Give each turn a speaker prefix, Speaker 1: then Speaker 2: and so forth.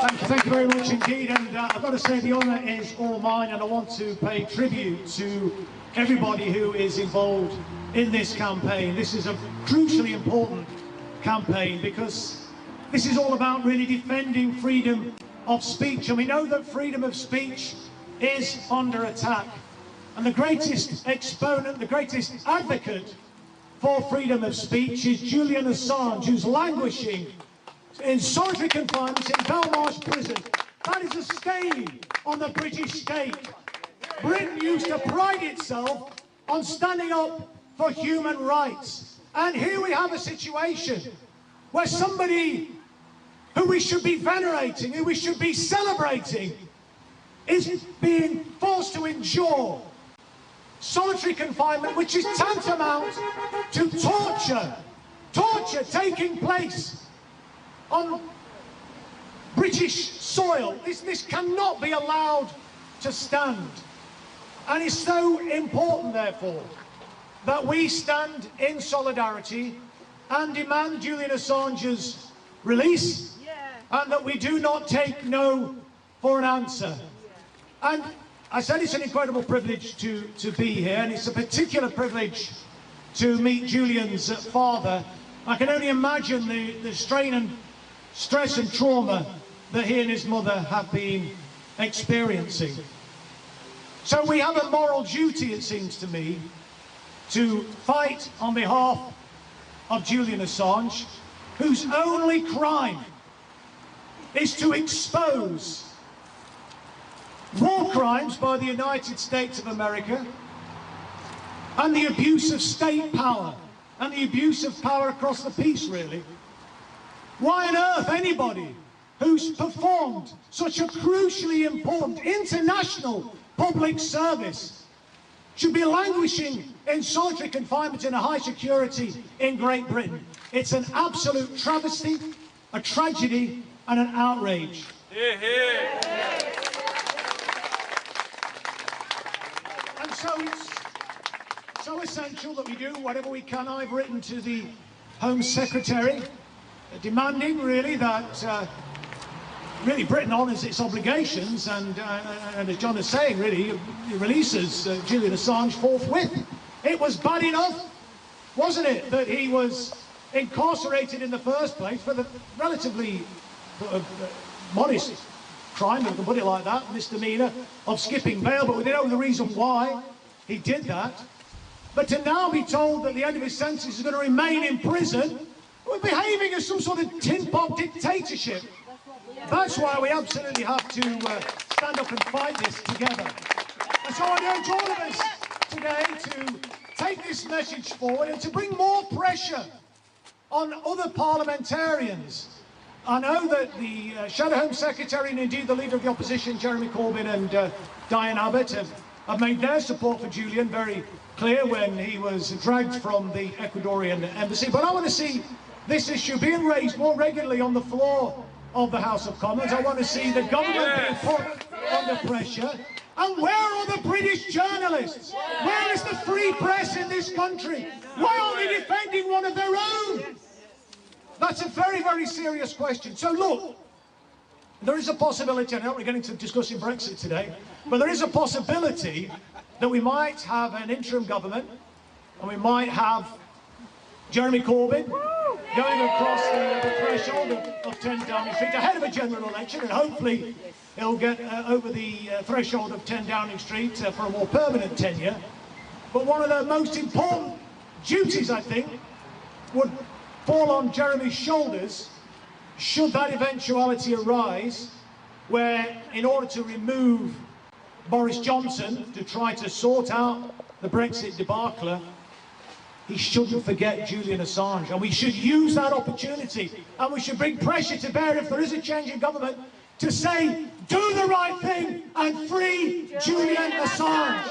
Speaker 1: Thank you very much indeed, and I've got to say the honour is all mine, and I want to pay tribute to everybody who is involved in this campaign. This is a crucially important campaign because this is all about really defending freedom of speech, and we know that freedom of speech is under attack, and the greatest exponent, the greatest advocate for freedom of speech is Julian Assange, who's languishing in solitary confinement in Belmarsh Prison. That is a stain on the British state. Britain used to pride itself on standing up for human rights. And here we have a situation where somebody who we should be venerating, who we should be celebrating, is being forced to endure solitary confinement, which is tantamount to torture. Torture taking place on British soil. This cannot be allowed to stand. And it's so important, therefore, that we stand in solidarity and demand Julian Assange's release, and that we do not take no for an answer. And I said it's an incredible privilege to be here, and it's a particular privilege to meet Julian's father. I can only imagine the strain and stress and trauma that he and his mother have been experiencing. So we have a moral duty, it seems to me, to fight on behalf of Julian Assange, whose only crime is to expose war crimes by the United States of America and the abuse of state power and the abuse of power across the piece, really. Why on earth anybody who's performed such a crucially important international public service should be languishing in solitary confinement in a high security in Great Britain? It's an absolute travesty, a tragedy, and an outrage.
Speaker 2: Hear, hear.
Speaker 1: And so it's so essential that we do whatever we can. I've written to the Home Secretary demanding really that really Britain honours its obligations and as John is saying, really releases Julian Assange forthwith. It was bad enough, wasn't it, that he was incarcerated in the first place for the relatively modest crime, if we can put it like that, misdemeanour of skipping bail, but we didn't know the reason why he did that. But to now be told that the end of his sentence is going to remain in prison, we're behaving as some sort of tin pot dictatorship. That's why we absolutely have to stand up and fight this together. And so I urge all of us today to take this message forward and to bring more pressure on other parliamentarians. I know that the Shadow Home Secretary and indeed the Leader of the Opposition, Jeremy Corbyn, and Diane Abbott have made their support for Julian very clear when he was dragged from the Ecuadorian embassy. But I want to see this issue being raised more regularly on the floor of the House of Commons. I want to see the government being put under pressure. And where are the British journalists? Where is the free press in this country? Why aren't they defending one of their own? That's a very, very serious question. So look, there is a possibility, I know we're getting to discussing Brexit today, but there is a possibility that we might have an interim government and we might have Jeremy Corbyn going across the threshold of 10 Downing Street ahead of a general election, and hopefully he'll get over the threshold of 10 Downing Street for a more permanent tenure. But one of the most important duties, I think, would fall on Jeremy's shoulders should that eventuality arise, where in order to remove Boris Johnson to try to sort out the Brexit debacle, he shouldn't forget Julian Assange, and we should use that opportunity, and we should bring pressure to bear if there is a change in government to say, do the right thing and free Julian Assange.